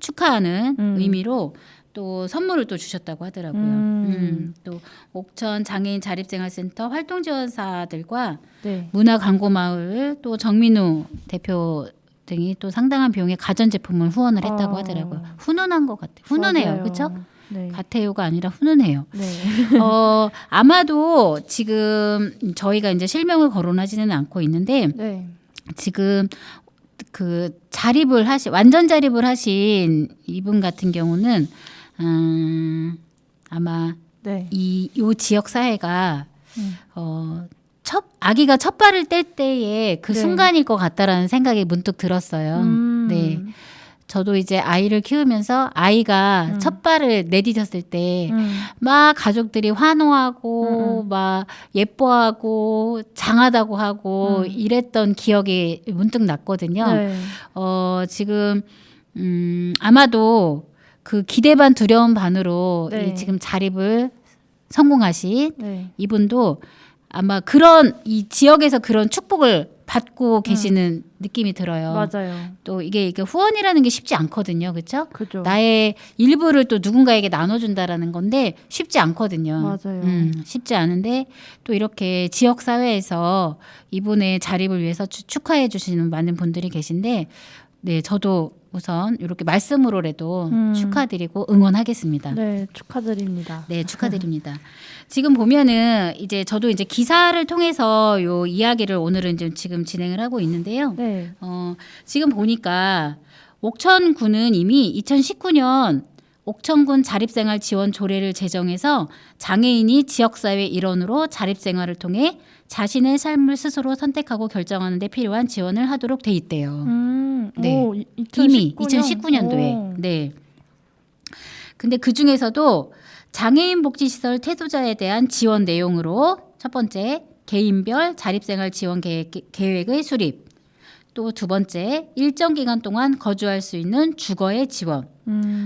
축하하는 의미로 또 선물을 또 주셨다고 하더라고요. 또 옥천 장애인 자립생활센터 활동지원사들과 네. 문화광고마을 또 정민우 대표 등이 또 상당한 비용의 가전제품을 후원을 했다고 하더라고요. 훈훈한 것 같아요. 훈훈해요. 맞아요. 그렇죠? 네. 같아요가 아니라 훈훈해요. 네. 아마도 지금 저희가 이제 실명을 거론하지는 않고 있는데 네. 지금 그 완전 자립을 하신 이분 같은 경우는 아마 네. 요 지역 사회가 아기가 첫 발을 뗄 때의 그 네. 순간일 것 같다라는 생각이 문득 들었어요. 네. 저도 이제 아이를 키우면서 아이가 첫 발을 내디뎠을 때 막 가족들이 환호하고 막 예뻐하고 장하다고 하고 이랬던 기억이 문득 났거든요. 네. 지금 아마도 그 기대 반 두려움 반으로 네. 이 지금 자립을 성공하신 네. 이분도 아마 그런 이 지역에서 그런 축복을 받고 계시는 느낌이 들어요. 맞아요. 또 이게 후원이라는 게 쉽지 않거든요. 그렇죠? 그죠. 나의 일부를 또 누군가에게 나눠준다라는 건데 쉽지 않거든요. 맞아요. 쉽지 않은데 또 이렇게 지역 사회에서 이분의 자립을 위해서 축하해 주시는 많은 분들이 계신데 네, 저도 우선 이렇게 말씀으로라도 축하드리고 응원하겠습니다. 네, 축하드립니다. 네, 축하드립니다. 지금 보면은 이제 저도 이제 기사를 통해서 요 이야기를 오늘은 지금 진행을 하고 있는데요. 네. 지금 보니까 옥천군은 이미 2019년 옥천군 자립생활 지원 조례를 제정해서 장애인이 지역사회 일원으로 자립생활을 통해 자신의 삶을 스스로 선택하고 결정하는 데 필요한 지원을 하도록 돼 있대요. 네. 오, 이미 2019년도에. 네. 근데 그 중에서도 장애인 복지시설 태도자에 대한 지원 내용으로 첫 번째 개인별 자립생활 지원 계획의 수립, 또 두 번째 일정 기간 동안 거주할 수 있는 주거의 지원,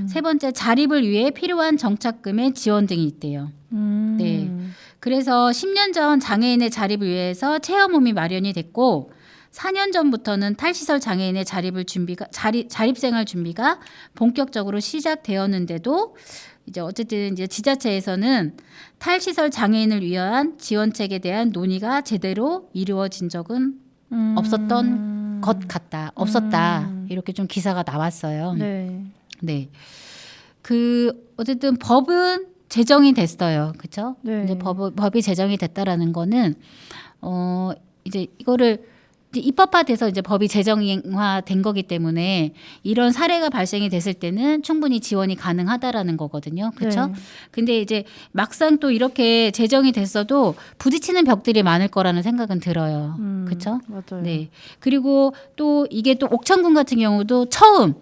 세 번째 자립을 위해 필요한 정착금의 지원 등이 있대요. 네. 그래서 10년 전 장애인의 자립을 위해서 체험홈이 마련이 됐고 4년 전부터는 탈시설 장애인의 자립생활 준비가 본격적으로 시작되었는데도 이제 어쨌든 이제 지자체에서는 탈시설 장애인을 위한 지원책에 대한 논의가 제대로 이루어진 적은 없었던 것 같다. 없었다. 이렇게 좀 기사가 나왔어요. 네. 네. 어쨌든 법은 제정이 됐어요. 그렇죠? 네. 이제 법이 제정이 됐다라는 거는 이제 이거를 이제 입법화돼서 이제 법이 제정화된 거기 때문에 이런 사례가 발생이 됐을 때는 충분히 지원이 가능하다라는 거거든요. 그렇죠? 네. 근데 이제 막상 또 이렇게 제정이 됐어도 부딪히는 벽들이 많을 거라는 생각은 들어요. 그렇죠? 맞아요. 네. 그리고 또 이게 또 옥천군 같은 경우도 처음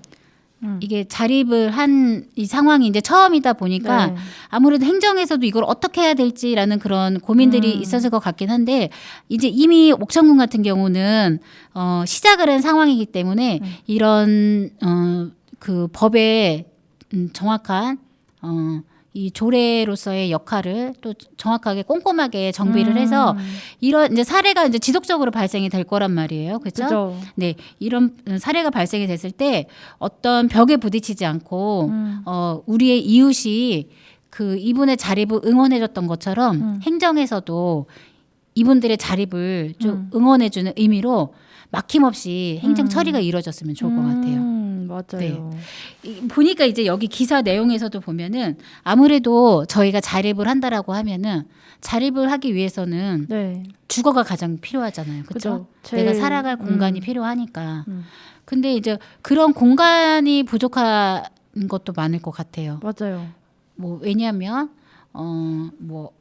이게 자립을 한 이 상황이 이제 처음이다 보니까 네. 아무래도 행정에서도 이걸 어떻게 해야 될지라는 그런 고민들이 있었을 것 같긴 한데 이제 이미 옥천군 같은 경우는 시작을 한 상황이기 때문에 이런 그 법의 정확한 이 조례로서의 역할을 또 정확하게 꼼꼼하게 정비를 해서 이런 이제 사례가 이제 지속적으로 발생이 될 거란 말이에요. 그렇죠? 그죠. 네. 이런 사례가 발생이 됐을 때 어떤 벽에 부딪히지 않고 우리의 이웃이 그 이분의 자립을 응원해 줬던 것처럼 행정에서도 이분들의 자립을 좀 응원해 주는 의미로 막힘없이 행정 처리가 이루어졌으면 좋을 것 같아요. 맞아요. 보니까 이제 여기 기사 내용에서도 보면은 아무래도 저희가 자립을 한다라고 하면은 자립을 하기 위해서는 네. 주거가 가장 필요하잖아요. 그렇죠? 그죠. 내가 제일, 살아갈 공간이 필요하니까. 음. 근데 이제 그런 공간이 부족한 것도 많을 것 같아요. 맞아요. 뭐 왜냐하면 뭐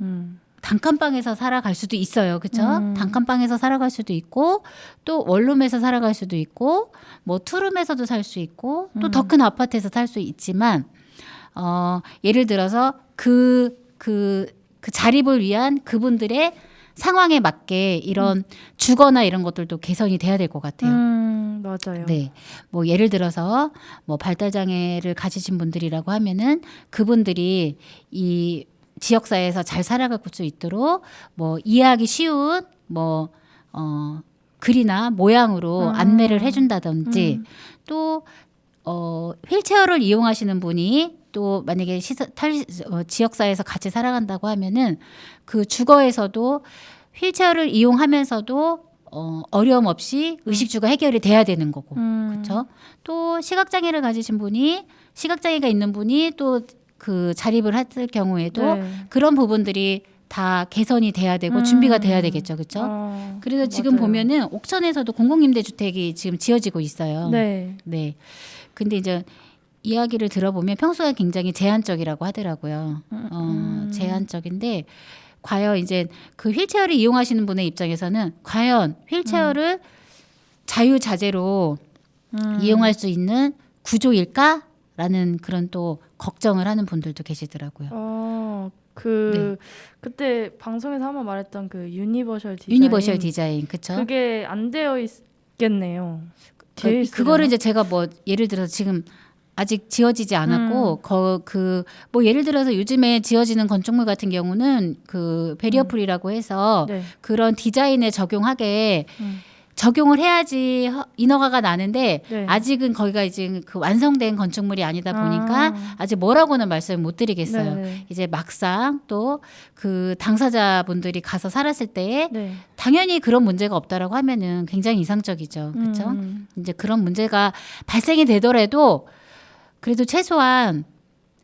음. 단칸방에서 살아갈 수도 있어요. 그렇죠? 단칸방에서 살아갈 수도 있고 또 원룸에서 살아갈 수도 있고 뭐 투룸에서도 살 수 있고 또 더 큰 아파트에서 살 수 있지만 예를 들어서 그 자립을 위한 그분들의 상황에 맞게 이런 주거나 이런 것들도 개선이 돼야 될 것 같아요. 맞아요. 네. 뭐 예를 들어서 뭐 발달 장애를 가지신 분들이라고 하면은 그분들이 이 지역사회에서 잘 살아갈 수 있도록 뭐 이해하기 쉬운 뭐 글이나 모양으로 안내를 해준다든지 또 휠체어를 이용하시는 분이 또 만약에 지역사회에서 같이 살아간다고 하면은 그 주거에서도 휠체어를 이용하면서도 어려움 없이 의식주가 해결이 돼야 되는 거고, 그렇죠? 또 시각장애를 가지신 분이 시각장애가 있는 분이 또 그 자립을 했을 경우에도 네. 그런 부분들이 다 개선이 돼야 되고 준비가 돼야 되겠죠, 그렇죠? 그래서 지금 맞아요. 보면은 옥천에서도 공공임대주택이 지금 지어지고 있어요. 네. 네. 근데 이제 이야기를 들어보면 평수가 굉장히 제한적이라고 하더라고요. 제한적인데 과연 이제 그 휠체어를 이용하시는 분의 입장에서는 과연 휠체어를 자유자재로 이용할 수 있는 구조일까라는 그런 또 걱정을 하는 분들도 계시더라고요. 그때 방송에서 한번 말했던 그 유니버셜 디자인. 유니버셜 디자인, 그렇죠? 그게 안 되어 있겠네요. 그거를 이제 제가 뭐 예를 들어서 지금 아직 지어지지 않았고 뭐 예를 들어서 요즘에 지어지는 건축물 같은 경우는 그 베리어풀이라고 해서 네. 그런 디자인에 적용을 해야지 인허가가 나는데 네. 아직은 거기가 이제 그 완성된 건축물이 아니다 보니까 아직 뭐라고는 말씀을 못 드리겠어요. 네. 이제 막상 또 그 당사자분들이 가서 살았을 때에 네. 당연히 그런 문제가 없다라고 하면은 굉장히 이상적이죠. 그렇죠? 이제 그런 문제가 발생이 되더라도 그래도 최소한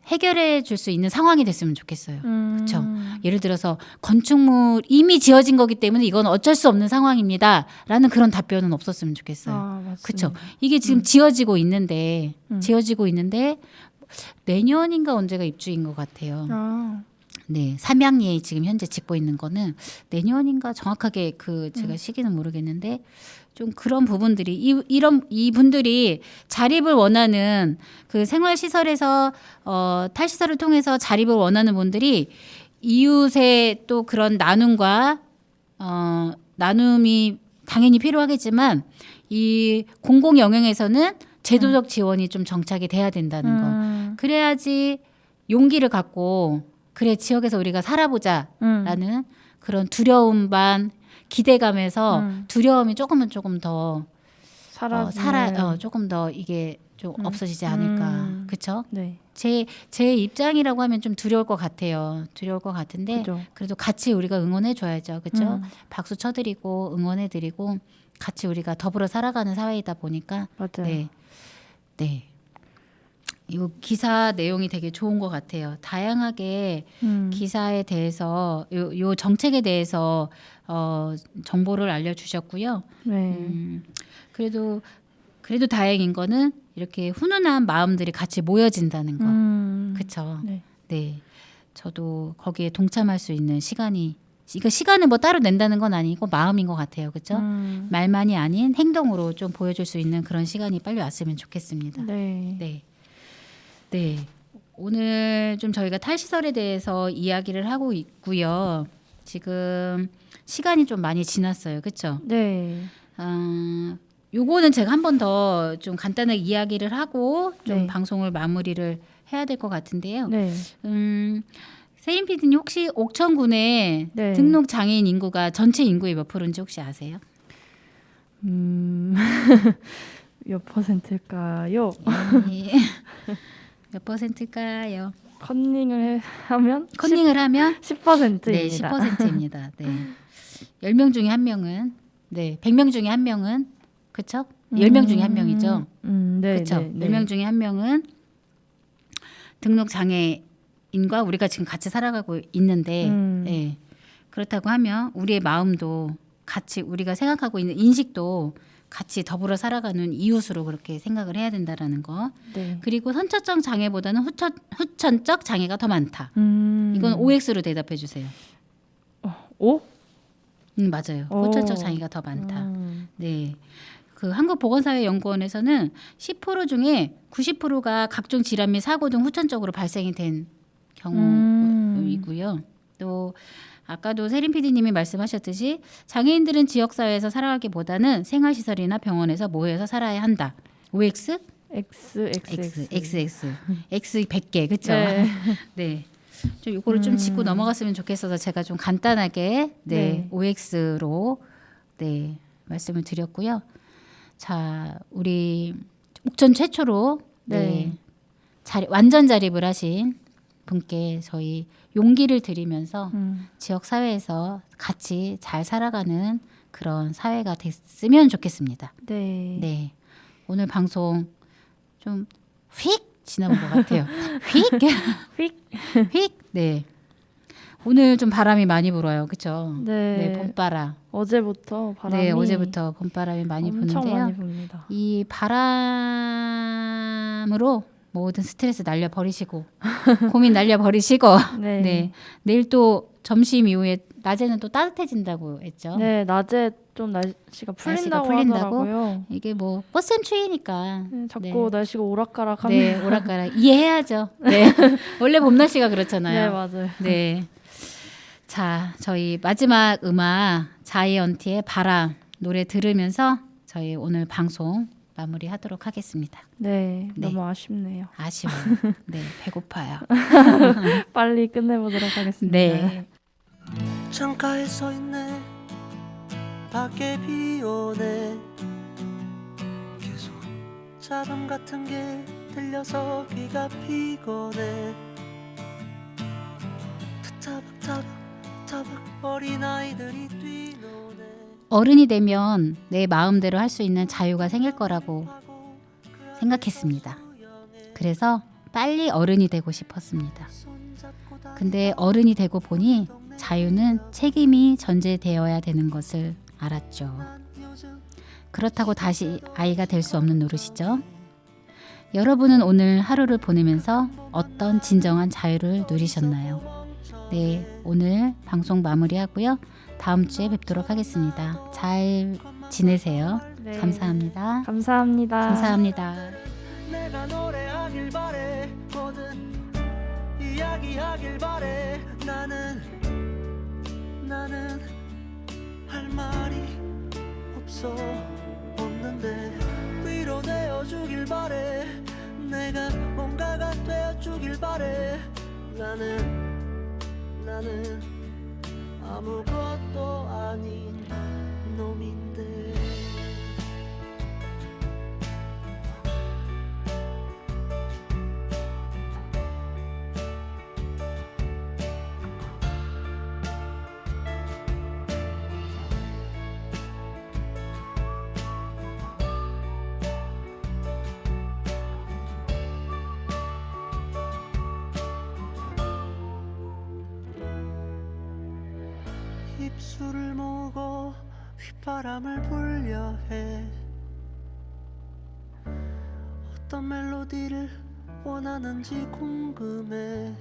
해결해 줄 수 있는 상황이 됐으면 좋겠어요. 그렇죠? 예를 들어서 건축물 이미 지어진 거기 때문에 이건 어쩔 수 없는 상황입니다라는 그런 답변은 없었으면 좋겠어요. 맞습니다. 그렇죠? 이게 지금 지어지고 있는데 내년인가 언제가 입주인 것 같아요. 네, 삼양리에 지금 현재 짓고 있는 거는 내년인가 정확하게 제가 시기는 모르겠는데 좀 그런 부분들이 이 분들이 자립을 원하는 그 생활 시설에서 탈시설을 통해서 자립을 원하는 분들이 이웃의 또 그런 나눔과 나눔이 당연히 필요하겠지만 이 공공 영역에서는 제도적 지원이 좀 정착이 돼야 된다는 거. 그래야지 용기를 갖고 그래 지역에서 우리가 살아보자라는 그런 두려움 반 기대감에서 두려움이 조금 더 조금 더 이게 좀 없어지지 않을까. 그렇죠? 네. 제 입장이라고 하면 좀 두려울 것 같아요. 두려울 것 같은데 그죠. 그래도 같이 우리가 응원해 줘야죠. 그렇죠? 박수 쳐드리고 응원해 드리고 같이 우리가 더불어 살아가는 사회이다 보니까 맞아요. 네. 네. 이 기사 내용이 되게 좋은 것 같아요. 다양하게 기사에 대해서 요 정책에 대해서 정보를 알려주셨고요. 네. 그래도 다행인 거는 이렇게 훈훈한 마음들이 같이 모여진다는 거. 그렇죠. 네. 네. 저도 거기에 동참할 수 있는 이거 시간을 뭐 따로 낸다는 건 아니고 마음인 것 같아요. 그렇죠? 말만이 아닌 행동으로 좀 보여줄 수 있는 그런 시간이 빨리 왔으면 좋겠습니다. 네. 네. 네. 오늘 좀 저희가 탈시설에 대해서 이야기를 하고 있고요. 지금 시간이 좀 많이 지났어요. 그렇죠? 네. 요거는 제가 한 번 더 좀 간단하게 이야기를 하고 좀 네. 방송을 마무리를 해야 될 것 같은데요. 네. 세인 PD님 혹시 옥천군의 네. 등록 장애인 인구가 전체 인구의 몇 프로인지 혹시 아세요? 몇 퍼센트일까요? 예. 몇 퍼센트일까요? 컨닝을 하면 컨닝을 하면 10%입니다. 네, 10%입니다. 네. 10명 중에 한 명은 100명 중에 한 명은 그렇죠? 10명 중에 한 명이죠. 네, 그렇죠? 네, 10명 중에 한 명은 등록 장애인과 우리가 지금 같이 살아가고 있는데 예. 그렇다고 하면 우리의 마음도 같이 우리가 생각하고 있는 인식도 같이 더불어 살아가는 이웃으로 그렇게 생각을 해야 된다라는 거. 네. 그리고 선천적 장애보다는 후천적 장애가 더 많다. 이건 OX로 대답해 주세요. 오? 맞아요. 후천적 장애가 더 많다. 네. 그 한국보건사회연구원에서는 10% 중에 90%가 각종 질환 및 사고 등 후천적으로 발생이 된 경우이고요. 또 아까도 세린 PD님이 말씀하셨듯이 장애인들은 지역사회에서 살아가기보다는 생활시설이나 병원에서 모여서 살아야 한다. OX? X. X 100개 그렇죠? 네. 네. 좀 이거를 좀 짚고 넘어갔으면 좋겠어서 제가 좀 간단하게 네. OX로 말씀을 드렸고요. 자, 우리 옥천 최초로 네. 완전 자립을 하신 분께 저희 용기를 드리면서 음. 지역 사회에서 같이 잘 살아가는 그런 사회가 됐으면 좋겠습니다. 네. 네. 오늘 방송 좀 휙 지나온 것 같아요. 휙? 휙. 휙? 네. 오늘 좀 바람이 많이 불어요. 그렇죠? 네. 네, 봄바람. 어제부터 바람이 네, 어제부터 봄바람이 많이 엄청 부는데요. 많이 붑니다. 이 바람으로 모든 스트레스 날려버리시고 고민 날려버리시고 네. 네. 내일 또 점심 이후에 낮에는 또 따뜻해진다고 했죠. 네, 낮에 좀 날씨가 풀린다고 풀린다고? 하더라고요. 이게 뭐 꽃샘 추위니까 네, 자꾸 네. 날씨가 오락가락합니다. 네, 오락가락 이해해야죠. 네. 원래 봄 날씨가 그렇잖아요. 네, 맞아요. 네. 자, 저희 마지막 음악 자이언티의 바람 노래 들으면서 저희 오늘 방송 마무리하도록 하겠습니다. 네, 네. 너무 아쉽네요. 아쉬워요. 네, 배고파요. 빨리 끝내보도록 하겠습니다. 네. 창가에 서 있네 밖에 비 오네 계속 자동 같은 게 들려서 귀가 피곤해 타박 어린아이들이 뛰노네 어른이 되면 내 마음대로 할 수 있는 자유가 생길 거라고 생각했습니다. 그래서 빨리 어른이 되고 싶었습니다. 근데 어른이 되고 보니 자유는 책임이 전제되어야 되는 것을 알았죠. 그렇다고 다시 아이가 될 수 없는 노릇이죠. 여러분은 오늘 하루를 보내면서 어떤 진정한 자유를 누리셨나요? 네, 오늘 방송 마무리하고요. 다음 주에 뵙도록 하겠습니다. 잘 지내세요. 네. 감사합니다. 감사합니다. 감사합니다. 내가 노래하길 바래 뭐든 이야기하길 바래 나는 할 말이 없는데 위로되어주길 바래 내가 뭔가가 되어주길 바래 나는 아무것도 아닌 놈인데 입술을 모으고 휘바람을 불려 해 어떤 멜로디를 원하는지 궁금해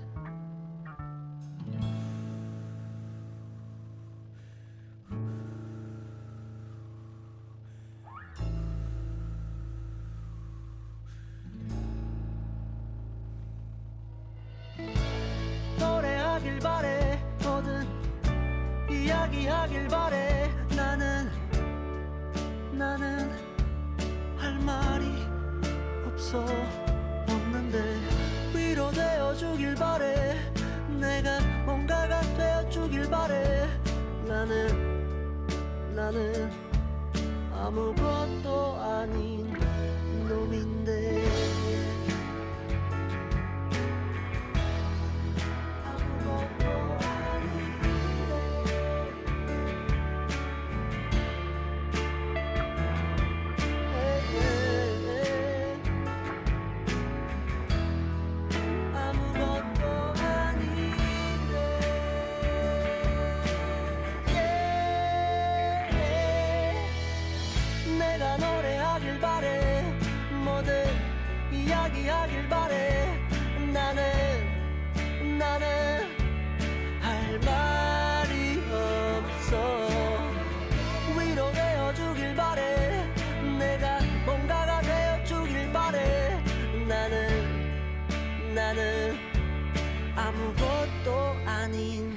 노래하길 바래 뭐든 이야기하길 바래 나는 할 말이 없는데 위로되어주길 바래 내가 뭔가가 되어주길 바래 나는 아무것도 아닌 놈인데 내가 노래하길 바래 뭐든 이야기하길 바래 나는 할 말이 없어 위로되어주길 바래 내가 뭔가가 되어주길 바래 나는 아무것도 아닌